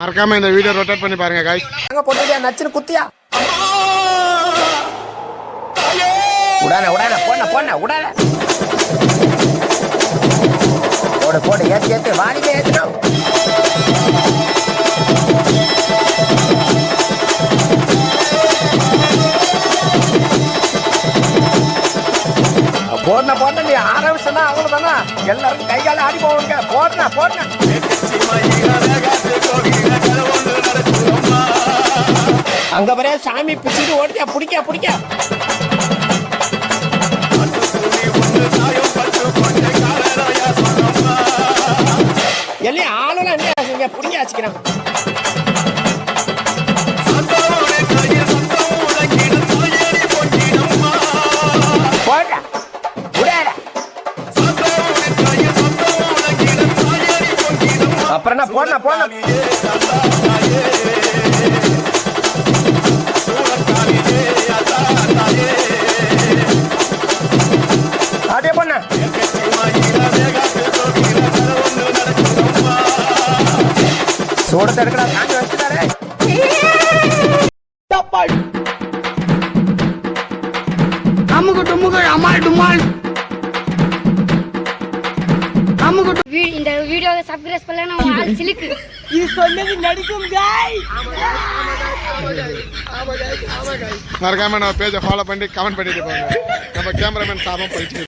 மறக்காம இந்த video rotate பண்ணி பாருங்க गाइस. அங்க போட்டுடியா நச்சுன்னு குத்தியா. உடான போண்ண உடான. போடு ஏத்து வாலிவே ஏத்துறோம். போடுன நீ ஆரம்பிச்சனா அவ்வளவுதானா. எல்லாரும் கைகால ஆடி போவாங்க. போடுன அங்க வர சாமி பிடிச்சிட்டு ஓடியா பிடிக்க எல்லாம் ஆளுலாம் என்ன பிடிக்க வச்சுக்கிறான். அப்புறம் என்ன போன அப்படியே போன சூடத்தை எடுக்கடா தாண்டி வச்சுட்டாரே. இந்த வீடியோவை சப்ஸ்கிரைப் பண்ணலன்னா சிலுக்கு இது சொன்னது நடிக்கும் गाइस. மறக்காம நம்ம பேஜை ஃபாலோ பண்ணி கமெண்ட் பண்ணிட்டு போங்க. நம்ம கேமராமேன் சாபம் போயிட்டு